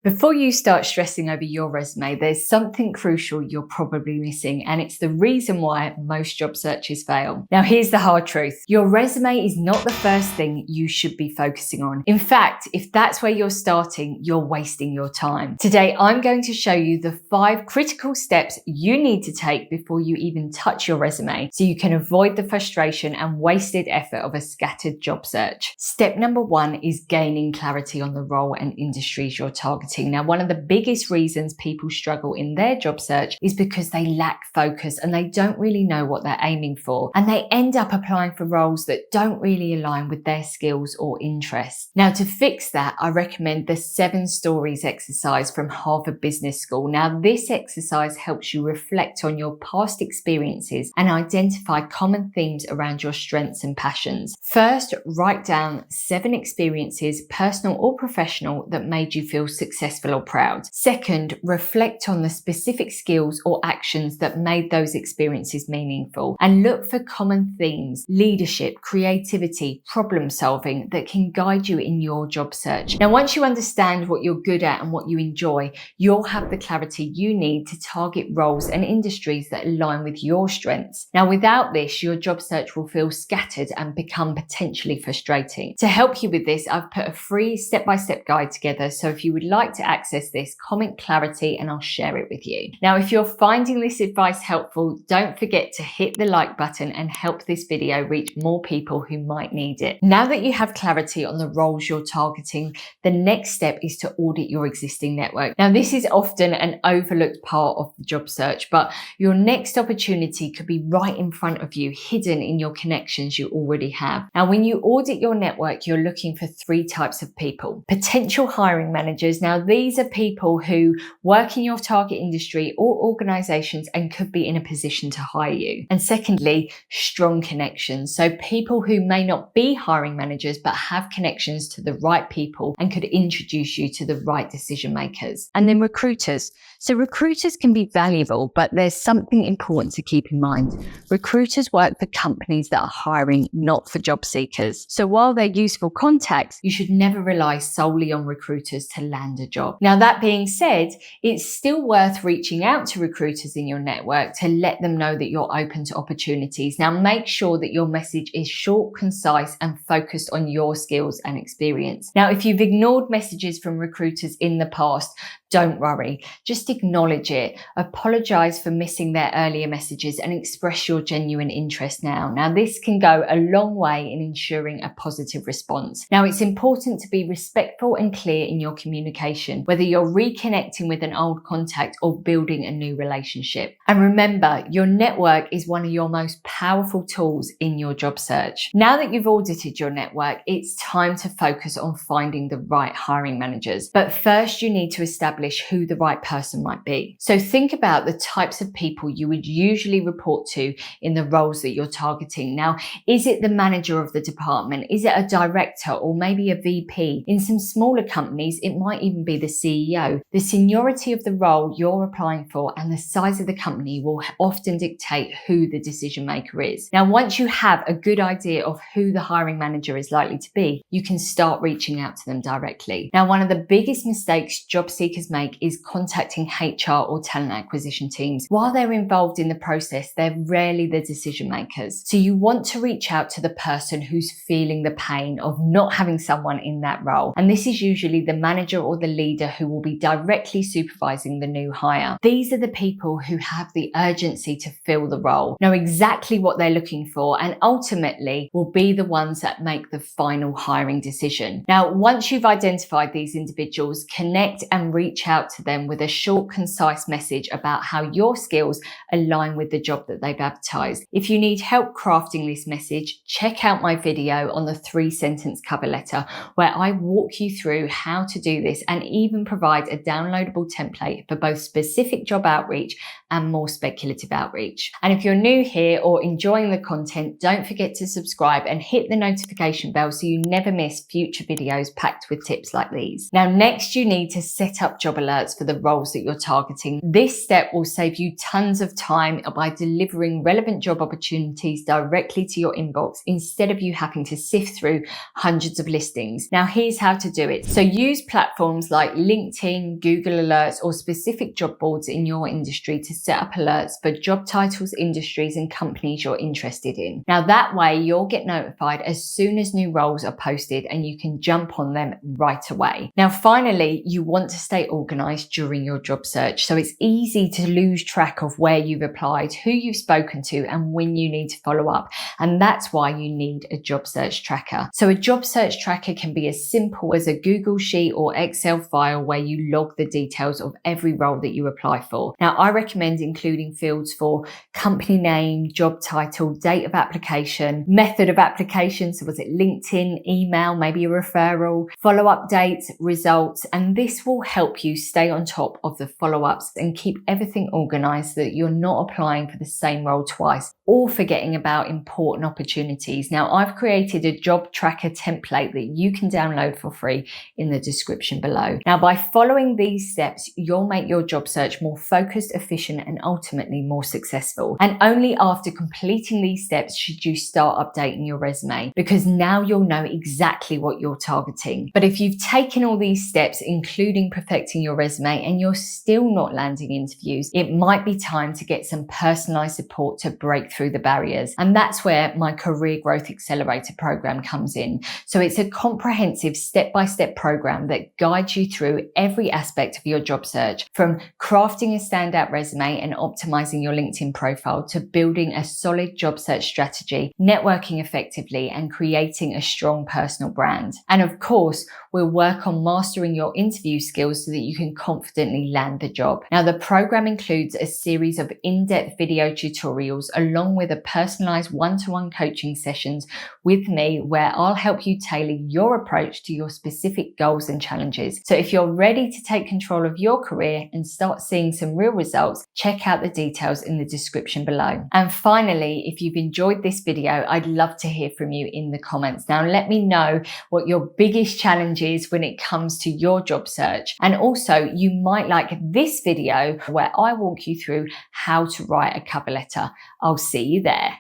Before you start stressing over your resume, there's something crucial you're probably missing, and it's the reason why most job searches fail. Now, here's the hard truth. Your resume is not the first thing you should be focusing on. In fact, if that's where you're starting, you're wasting your time. Today, I'm going to show you the 5 critical steps you need to take before you even touch your resume, so you can avoid the frustration and wasted effort of a scattered job search. Step number 1 is gaining clarity on the role and industries you're targeting. Now, one of the biggest reasons people struggle in their job search is because they lack focus and they don't really know what they're aiming for. And they end up applying for roles that don't really align with their skills or interests. Now, to fix that, I recommend the 7 stories exercise from Harvard Business School. Now, this exercise helps you reflect on your past experiences and identify common themes around your strengths and passions. First, write down 7 experiences, personal or professional, that made you feel successful or proud. Second, reflect on the specific skills or actions that made those experiences meaningful, and look for common themes, leadership, creativity, problem solving that can guide you in your job search. Now, once you understand what you're good at and what you enjoy, you'll have the clarity you need to target roles and industries that align with your strengths. Now, without this, your job search will feel scattered and become potentially frustrating. To help you with this, I've put a free step-by-step guide together, so if you would like to access this, comment clarity and I'll share it with you. Now, if you're finding this advice helpful, don't forget to hit the like button and help this video reach more people who might need it. Now that you have clarity on the roles you're targeting, the next step is to audit your existing network. Now, this is often an overlooked part of the job search, but your next opportunity could be right in front of you, hidden in your connections you already have. Now, when you audit your network, you're looking for 3 types of people. Potential hiring managers. Now, these are people who work in your target industry or organizations and could be in a position to hire you. And secondly, strong connections. So people who may not be hiring managers, but have connections to the right people and could introduce you to the right decision makers. And then recruiters. So recruiters can be valuable, but there's something important to keep in mind. Recruiters work for companies that are hiring, not for job seekers. So while they're useful contacts, you should never rely solely on recruiters to land a job. Now, that being said, it's still worth reaching out to recruiters in your network to let them know that you're open to opportunities. Now, make sure that your message is short, concise, and focused on your skills and experience. Now, if you've ignored messages from recruiters in the past, don't worry. Just acknowledge it. Apologize for missing their earlier messages and express your genuine interest now. Now, this can go a long way in ensuring a positive response. Now, it's important to be respectful and clear in your communication, whether you're reconnecting with an old contact or building a new relationship. And remember, your network is one of your most powerful tools in your job search. Now that you've audited your network, it's time to focus on finding the right hiring managers. But first, you need to establish who the right person might be. So think about the types of people you would usually report to in the roles that you're targeting. Now, is it the manager of the department? Is it a director or maybe a VP? In some smaller companies, it might even be the CEO. The seniority of the role you're applying for and the size of the company will often dictate who the decision maker is. Now, once you have a good idea of who the hiring manager is likely to be, you can start reaching out to them directly. Now, one of the biggest mistakes job seekers make is contacting HR or talent acquisition teams. While they're involved in the process, they're rarely the decision makers. So you want to reach out to the person who's feeling the pain of not having someone in that role. And this is usually the manager or the leader who will be directly supervising the new hire. These are the people who have the urgency to fill the role, know exactly what they're looking for, and ultimately will be the ones that make the final hiring decision. Now, once you've identified these individuals, connect and reach out to them with a short, concise message about how your skills align with the job that they've advertised. If you need help crafting this message, check out my video on the 3-sentence cover letter, where I walk you through how to do this and even provide a downloadable template for both specific job outreach and more speculative outreach. And if you're new here or enjoying the content, don't forget to subscribe and hit the notification bell so you never miss future videos packed with tips like these. Now, next you need to set up job alerts for the roles that you're targeting. This step will save you tons of time by delivering relevant job opportunities directly to your inbox instead of you having to sift through hundreds of listings. Now, here's how to do it. So use platforms platforms like LinkedIn, Google Alerts, or specific job boards in your industry to set up alerts for job titles, industries, and companies you're interested in. Now, that way you'll get notified as soon as new roles are posted and you can jump on them right away. Now, finally, you want to stay organized during your job search. So it's easy to lose track of where you've applied, who you've spoken to, and when you need to follow up. And that's why you need a job search tracker. So a job search tracker can be as simple as a Google Sheet or Excel file where you log the details of every role that you apply for. Now, I recommend including fields for company name, job title, date of application, method of application. So was it LinkedIn, email, maybe a referral, follow-up dates, results, and this will help you stay on top of the follow-ups and keep everything organized so that you're not applying for the same role twice or forgetting about important opportunities. Now, I've created a job tracker template that you can download for free in the description below. Now, by following these steps, you'll make your job search more focused, efficient, and ultimately more successful. And only after completing these steps should you start updating your resume, because now you'll know exactly what you're targeting. But if you've taken all these steps, including perfecting your resume, and you're still not landing interviews, it might be time to get some personalized support to break through the barriers. And that's where my Career Growth Accelerator program comes in. So it's a comprehensive step-by-step program that guides you through every aspect of your job search, from crafting a standout resume and optimizing your LinkedIn profile to building a solid job search strategy, networking effectively, and creating a strong personal brand. And of course, we'll work on mastering your interview skills so that you can confidently land the job. Now, the program includes a series of in-depth video tutorials along with a personalized one-to-one coaching sessions with me where I'll help you tailor your approach to your specific goals and challenges. So if you're ready to take control of your career and start seeing some real results, check out the details in the description below. And finally, if you've enjoyed this video, I'd love to hear from you in the comments. Now, let me know what your biggest challenge is when it comes to your job search. And also, you might like this video where I walk you through how to write a cover letter. I'll see you there.